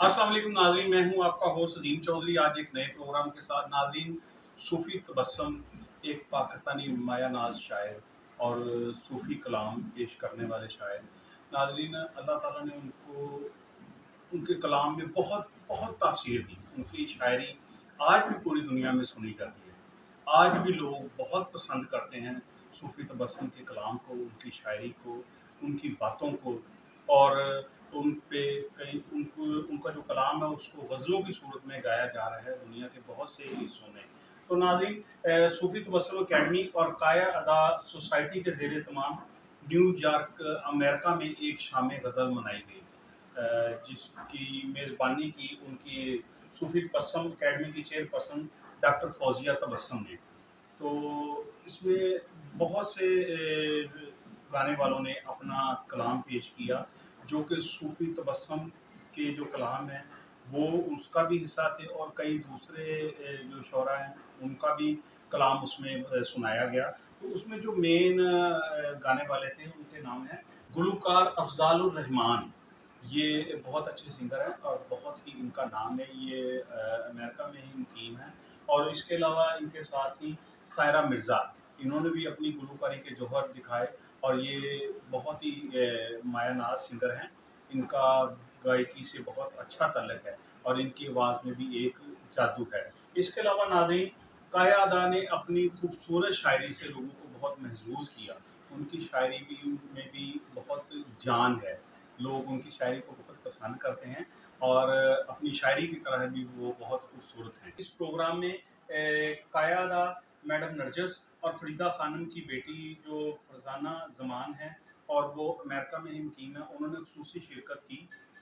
अस्सलाम वालेकुम नाज़रीन, मैं हूं आपका होस्ट अजीम चौधरी। आज एक नए प्रोग्राम के साथ नाज़रीन, सूफ़ी तबस्सुम एक पाकिस्तानी माया नाज शायर और सूफ़ी कलाम पेश करने वाले शायर। नाज़रीन, अल्लाह ताला ने उनको उनके कलाम में बहुत बहुत तासीर दी। उनकी शायरी आज भी पूरी दुनिया में सुनी जाती है। आज भी लोग बहुत पसंद करते हैं सूफ़ी तबस्सुम के कलाम को, उनकी शायरी को, उनकी बातों को। और उन पे कई उनको उनका जो कलाम है उसको गज़लों की सूरत में गाया जा रहा है दुनिया के बहुत से हिस्सों में। तो नाज़रीन, सूफ़ी तबस्सुम अकेडमी और काया अदा सोसाइटी के ज़ेर एहतमाम न्यूयॉर्क अमेरिका में एक शाम गज़ल मनाई गई, जिसकी मेज़बानी की उनकी सूफ़ी तबस्सुम अकेडमी की चेयरपर्सन डॉक्टर फौजिया तबस्सुम ने। तो इसमें बहुत से गाने वालों ने अपना कलाम पेश किया, जो कि सूफ़ी तबस्सुम के जो कलाम हैं वो उसका भी हिस्सा थे, और कई दूसरे जो शोरा हैं उनका भी कलाम उसमें सुनाया गया। तो उसमें जो मेन गाने वाले थे उनके नाम हैं गुलूकार अफ़ज़ालुर रहमान। ये बहुत अच्छे सिंगर हैं और बहुत ही इनका नाम है, ये अमेरिका में ही मुकीम है। और इसके अलावा इनके साथ ही सायरा मिर्ज़ा, इन्होंने भी अपनी गुलूकारी के जौहर दिखाए और ये बहुत ही माया नाज सिंगर हैं। इनका गायकी से बहुत अच्छा ताल्लुक़ है और इनकी आवाज़ में भी एक जादू है। इसके अलावा नाज़रीन, काया अदा ने अपनी खूबसूरत शायरी से लोगों को बहुत महज़ूज़ किया। उनकी शायरी में भी बहुत जान है। लोग उनकी शायरी को बहुत पसंद करते हैं और अपनी शायरी की तरह भी वो बहुत खूबसूरत हैं। इस प्रोग्राम में काया अदा, मैडम नरगिस और फरीदा खानम की बेटी जो फरजाना ज़मान है और वो अमेरिका में ही मुकीम है, उन्होंने ख़ुसूसी शिरकत की।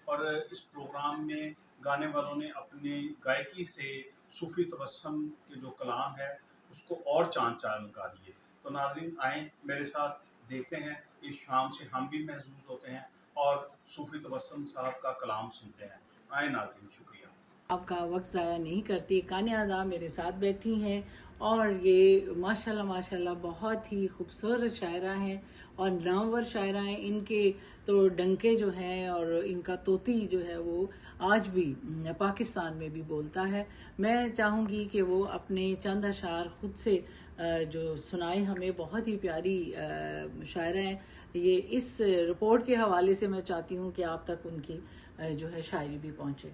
और इस प्रोग्राम में गाने वालों ने अपनी गायकी से सूफ़ी तबस्सुम के जो कलाम है उसको और चाँद लगा दिए। तो नाज़रीन, आएँ मेरे साथ, देखते हैं इस शाम से हम भी महज़ूज़ होते हैं और सूफ़ी तबस्सुम साहब का कलाम सुनते हैं। आएँ नाज़रीन, शुक्रिया। आपका वक्त ज़ाया नहीं करती। कान्या आज़ा मेरे साथ बैठी हैं और ये माशाल्लाह माशाल्लाह बहुत ही खूबसूरत शायरा हैं और नामवर शायरा हैं। इनके तो डंके जो हैं और इनका तोती जो है वो आज भी पाकिस्तान में भी बोलता है। मैं चाहूँगी कि वो अपने चंद अशार खुद से जो सुनाए हमें। बहुत ही प्यारी शायरा हैं ये। इस रिपोर्ट के हवाले से मैं चाहती हूँ कि आप तक उनकी जो है शायरी भी पहुँचे।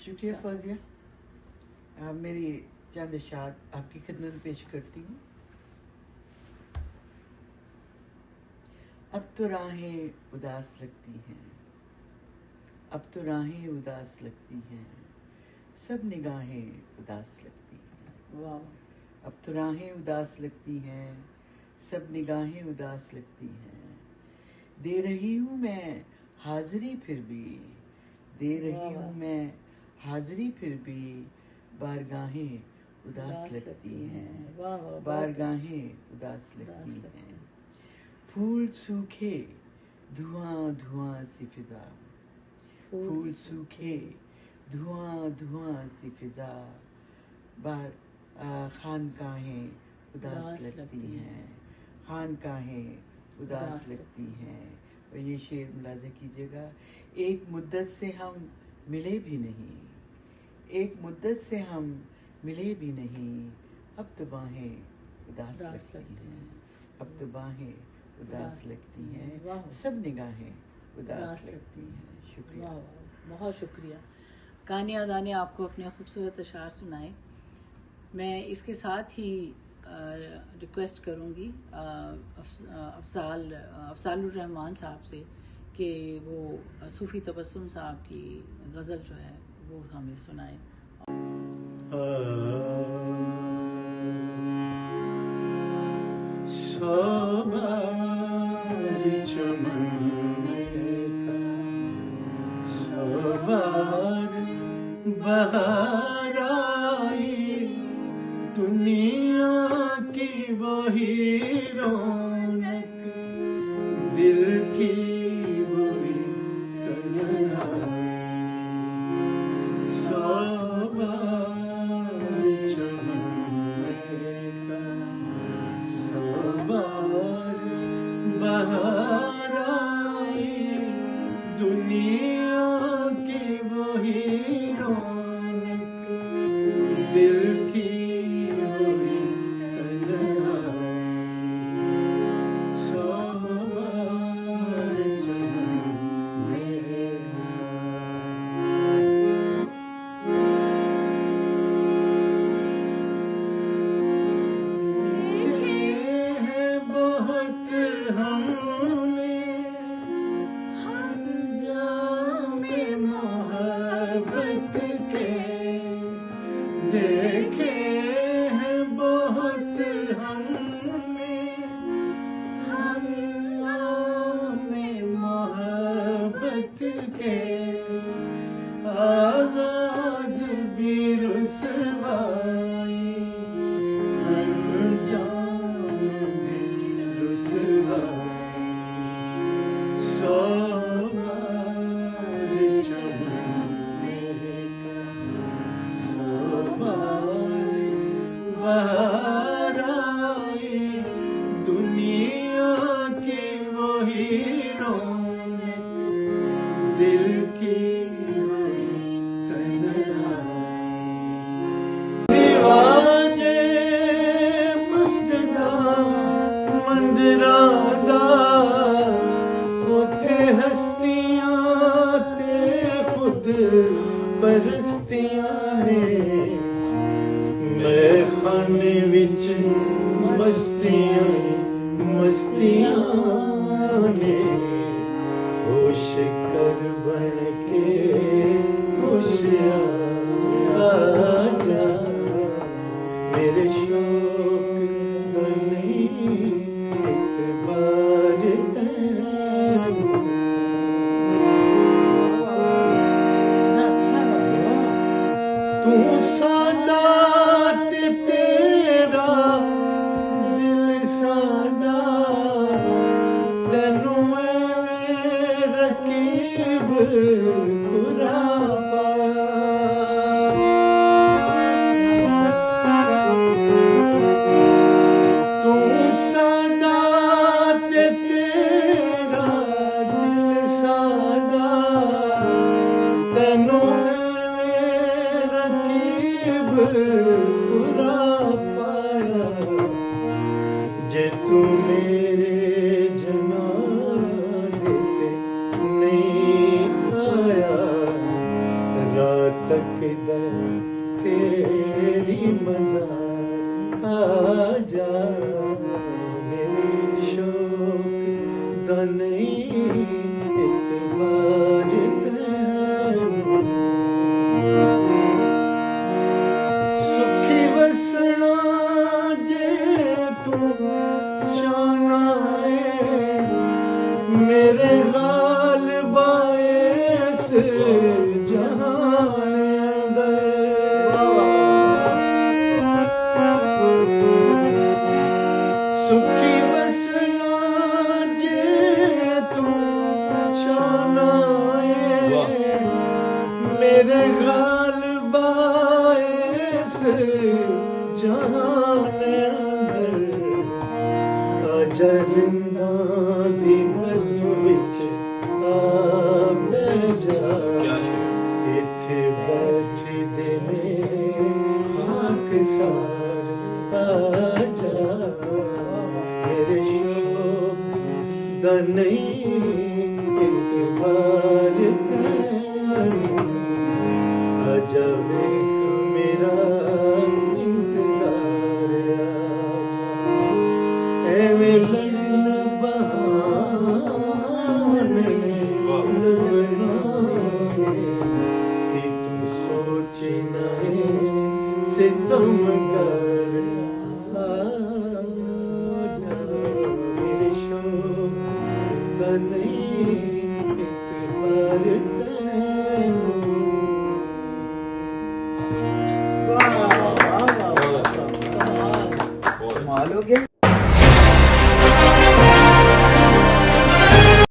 शुक्रिया फौजिया। मेरी चंद अशार आपकी खिदमत में पेश करती हूँ। अब तो राहें उदास लगती हैं, अब तो राहें उदास लगती हैं, सब निगाहें उदास लगती हैं। वाह। अब तो राहें उदास लगती हैं, सब निगाहें उदास लगती हैं। दे रही हूँ मैं हाजिरी फिर भी, दे रही हूँ मैं हाजिरी फिर भी, बारगाहें उदास लगती हैं, बारगाहें उदास लगती हैं। फूल सूखे धुआं धुआं सी फिजा, फूल सूखे धुआं धुआं सी फिजा, खानकाहें उदास लगती हैं, खानकाहें उदास लगती हैं। और ये शेर मुलाज़ा कीजिएगा। एक मुद्दत से हम मिले भी नहीं, एक मुद्दत से हम मिले भी नहीं, अब तो बाहें उदास लगती हैं, अब तो बाहें उदास लगती हैं, सब निगाहें उदास लगती हैं। शुक्रिया। बहुत शुक्रिया। कान्या अदा ने आपको अपने खूबसूरत अशार सुनाए। मैं इसके साथ ही रिक्वेस्ट करूँगी अफ़ज़ालुर रहमान साहब से कि वो सूफ़ी तबस्सुम साहब की गज़ल जो है वो हमें सुनाए। बहार आई दुनिया की वही रौनक, दिल की वही तन्हाई। सोबार चमन में का सोबार बहार आई दुनिया के देखे हैं बहुत हमने हंगामे मोहब्बत के आगाज भी रुसवाई अंजाम भी रुसवाई सौ बार चमन का सौ बार बाहर आई दुनिया की वही रौनक दिल की वही तन्हाई रिवाजे मस्जिदां मंदिरां दा उथे हस्तियां ते खुद परस्तियां ने मैं खाने विच मस्तियां ने होश कर बन के होशियार आजा मेरे शौक दा नहीं इतबार तैनू तू सादा ते तेरा दिल सादा तैनू एवें रकीब खुरा तू सादा ते तेरा दिल सादा तैनू रकीब खुरा पाया जे तू मेरे जनाजे ते नहीं आया रात तक तेरी मज़ार आजा मेरे शौक दा नहीं इतबार तैनू सुखी वसना जे तू शाना है मेरे गाल बायस जहान अंदर सुखी वसना जे तू शाना है मेरे गाल बायस जहान अंदर आजा रिंदा दी बज़्म विच आ बैजा इत्थे बैठदे ने खाकसार आजा मेरे शौक दा नहीं इतबार तैनू आजा वेख मेरा इंतजार आजा एवें लड़न बहाने बनाए कि तू सोचे ना सितम गा